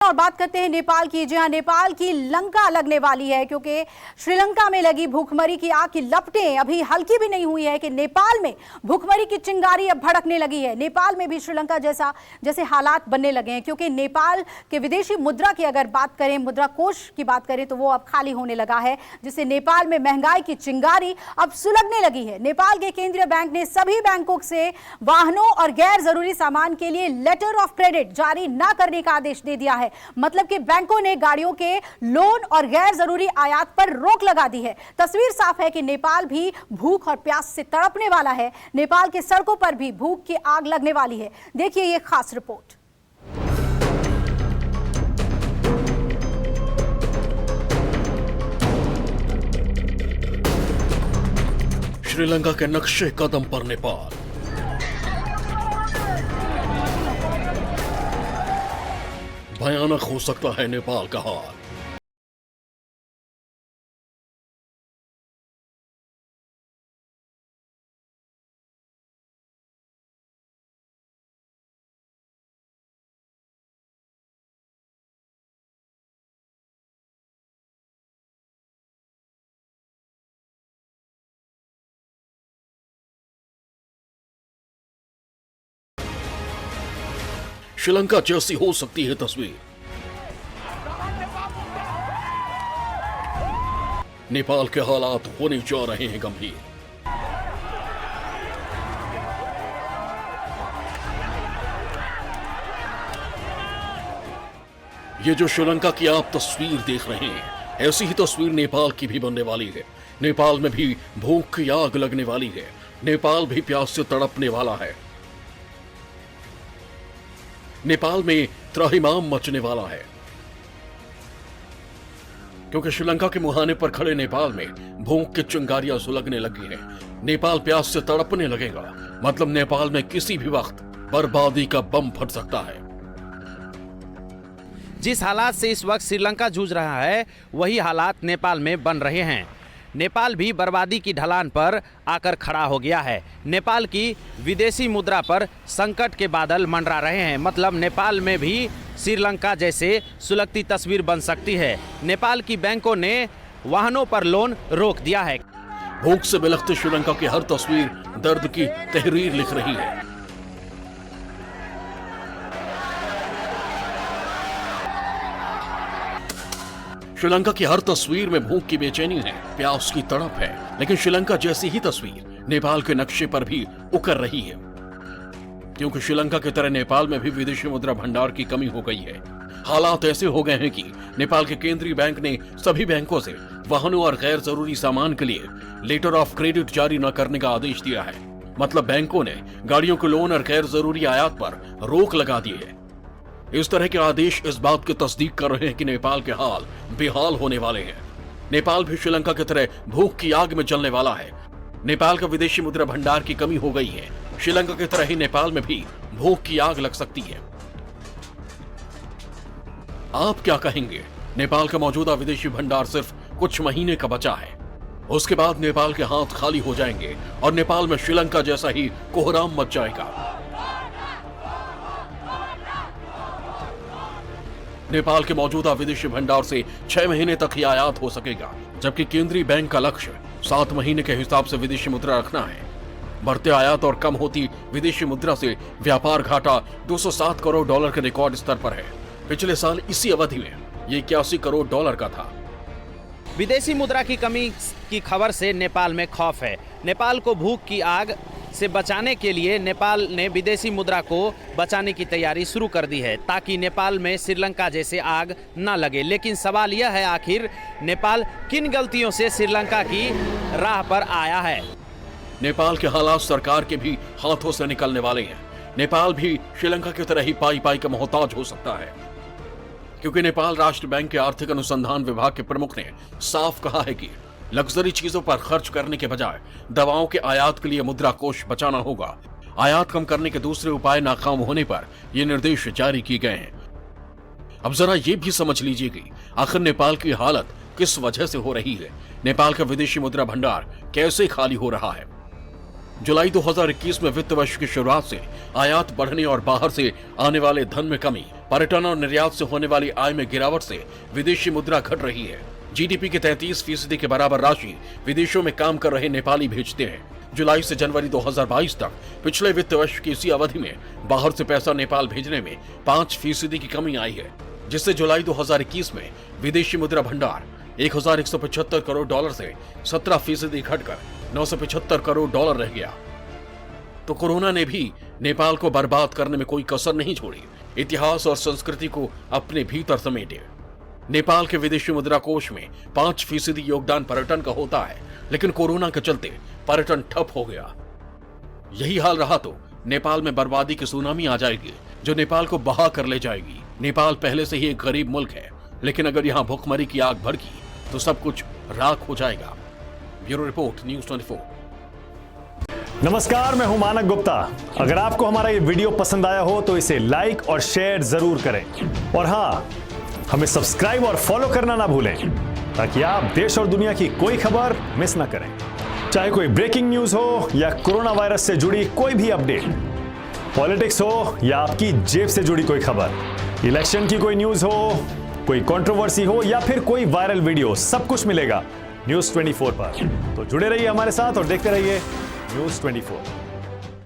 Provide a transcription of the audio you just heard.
और बात करते हैं नेपाल की। जहां नेपाल की लंका लगने वाली है, क्योंकि श्रीलंका में लगी भूखमरी की आग की लपटें अभी हल्की भी नहीं हुई है कि नेपाल में भूखमरी की चिंगारी अब भड़कने लगी है। नेपाल में भी श्रीलंका जैसे हालात बनने लगे हैं, क्योंकि नेपाल के विदेशी मुद्रा की अगर बात करें, मुद्रा कोष की बात करें, तो वो अब खाली होने लगा है, जिससे नेपाल में महंगाई की चिंगारी अब सुलगने लगी है। नेपाल के केंद्रीय बैंक ने सभी बैंकों से वाहनों और गैर जरूरी सामान के लिए लेटर ऑफ क्रेडिट जारी न करने का आदेश दे दिया है। मतलब कि बैंकों ने गाड़ियों के लोन और गैर जरूरी आयात पर रोक लगा दी है। तस्वीर साफ है कि नेपाल भी भूख और प्यास से तड़पने वाला है। नेपाल के सड़कों पर भी भूख की आग लगने वाली है। देखिए ये खास रिपोर्ट। श्रीलंका के नक्शे कदम पर नेपाल। भयानक हो सकता है नेपाल का हाल। श्रीलंका जैसी हो सकती है तस्वीर। नेपाल के हालात होने जा रहे हैं गंभीर। ये जो श्रीलंका की आप तस्वीर देख रहे हैं, ऐसी ही तस्वीर नेपाल की भी बनने वाली है। नेपाल में भी भूख की आग लगने वाली है। नेपाल भी प्यास से तड़पने वाला है। नेपाल में त्राहिमाम मचने वाला है, क्योंकि श्रीलंका के मुहाने पर खड़े नेपाल में भूख की चिंगारियां सुलगने लगी हैं। नेपाल प्यास से तड़पने लगेगा। मतलब नेपाल में किसी भी वक्त बर्बादी का बम फट सकता है। जिस हालात से इस वक्त श्रीलंका जूझ रहा है, वही हालात नेपाल में बन रहे हैं। नेपाल भी बर्बादी की ढलान पर आकर खड़ा हो गया है। नेपाल की विदेशी मुद्रा पर संकट के बादल मंडरा रहे हैं। मतलब नेपाल में भी श्रीलंका जैसे सुलगती तस्वीर बन सकती है। नेपाल की बैंकों ने वाहनों पर लोन रोक दिया है। भूख से बिलखते श्रीलंका की हर तस्वीर दर्द की तहरीर लिख रही है। श्रीलंका की हर तस्वीर में भूख की बेचैनी है, प्यास की तड़प है। लेकिन श्रीलंका जैसी ही तस्वीर नेपाल के नक्शे पर भी उकर रही है, क्योंकि श्रीलंका की तरह नेपाल में भी विदेशी मुद्रा भंडार की कमी हो गई है। हालात ऐसे हो गए हैं कि नेपाल के केंद्रीय बैंक ने सभी बैंकों से वाहनों और गैर जरूरी सामान के लिए लेटर ऑफ क्रेडिट जारी न करने का आदेश दिया है। मतलब बैंकों ने गाड़ियों के लोन और गैर जरूरी आयात पर रोक लगा दी है। इस तरह के आदेश इस बात की तस्दीक कर रहे हैं कि नेपाल के हाल बेहाल होने वाले हैं। नेपाल भी श्रीलंका की तरह भूख की आग में जलने वाला है। नेपाल का विदेशी मुद्रा भंडार की कमी हो गई है। श्रीलंका की तरह ही नेपाल में भी भूख की आग लग सकती है। आप क्या कहेंगे? नेपाल का मौजूदा विदेशी भंडार सिर्फ कुछ महीने का बचा है। उसके बाद नेपाल के हाथ खाली हो जाएंगे और नेपाल में श्रीलंका जैसा ही कोहराम मच जाएगा। नेपाल के मौजूदा विदेशी भंडार से 6 महीने तक ही आयात हो सकेगा, जबकि केंद्रीय बैंक का लक्ष्य 7 महीने के हिसाब से विदेशी मुद्रा रखना है। बढ़ते आयात और कम होती विदेशी मुद्रा से व्यापार घाटा 207 करोड़ डॉलर के रिकॉर्ड स्तर पर है। पिछले साल इसी अवधि में ये 81 करोड़ डॉलर का था। विदेशी मुद्रा की कमी की खबर से नेपाल में खौफ है। नेपाल को भूख की आग से बचाने के लिए नेपाल ने विदेशी मुद्रा को बचाने की तैयारी शुरू कर दी है, ताकि नेपाल में श्रीलंका जैसे आग न लगे। लेकिन सवाल यह है, आखिर नेपाल किन गलतियों से श्रीलंका की राह पर आया है? नेपाल के हालात सरकार के भी हाथों से निकलने वाले हैं। नेपाल भी श्रीलंका की तरह ही पाई पाई का मोहताज हो सकता है, क्योंकि नेपाल राष्ट्र बैंक के आर्थिक अनुसंधान विभाग के प्रमुख ने साफ कहा है कि लग्जरी चीजों पर खर्च करने के बजाय दवाओं के आयात के लिए मुद्रा कोष बचाना होगा। आयात कम करने के दूसरे उपाय नाकाम होने पर ये निर्देश जारी किए गए हैं। अब जरा ये भी समझ लीजिए कि आखिर नेपाल की हालत किस वजह से हो रही है। नेपाल का विदेशी मुद्रा भंडार कैसे खाली हो रहा है? जुलाई 2021 में वित्त वर्ष की शुरुआत से आयात बढ़ने और बाहर से आने वाले धन में कमी पर्यटन और निर्यात से होने वाली आय में गिरावट से विदेशी मुद्रा घट रही है। जीडीपी के 33% के बराबर राशि विदेशों में काम कर रहे नेपाली भेजते हैं। जुलाई से जनवरी 2022 तक पिछले वित्त वर्ष की इसी अवधि में बाहर से पैसा नेपाल भेजने में 5% की कमी आई है, जिससे जुलाई 2021 में विदेशी मुद्रा भंडार 1175 करोड़ डॉलर से 17% घटकर 975 करोड़ डॉलर रह गया। तो कोरोना ने भी नेपाल को बर्बाद करने में कोई कसर नहीं छोड़ी। इतिहास और संस्कृति को अपने भीतर समेटे। नेपाल के विदेशी मुद्रा कोष में 5% योगदान पर्यटन का होता है, लेकिन कोरोना के चलते पर्यटन ठप हो गया। यही हाल रहा तो नेपाल में बर्बादी की सुनामी आ जाएगी, जो नेपाल को बहा कर ले जाएगी। नेपाल पहले से ही एक गरीब मुल्क है, लेकिन अगर यहाँ भुखमरी की आग भड़की तो सब कुछ राख हो जाएगा। Bureau report, news 24। नमस्कार, मैं हूं मानक गुप्ता। अगर आपको हमारा ये वीडियो पसंद आया हो तो इसे लाइक और शेयर जरूर करें, और हाँ, हमें सब्सक्राइब और फॉलो करना ना भूलें, ताकि आप देश और दुनिया की कोई खबर मिस ना करें। चाहे कोई ब्रेकिंग न्यूज हो या कोरोना वायरस से जुड़ी कोई भी अपडेट, पॉलिटिक्स हो या आपकी जेब से जुड़ी कोई खबर, इलेक्शन की कोई न्यूज हो, कोई कंट्रोवर्सी हो या फिर कोई वायरल वीडियो, सब कुछ मिलेगा न्यूज़ 24 पर। तो जुड़े रहिए हमारे साथ और देखते रहिए न्यूज़ 24।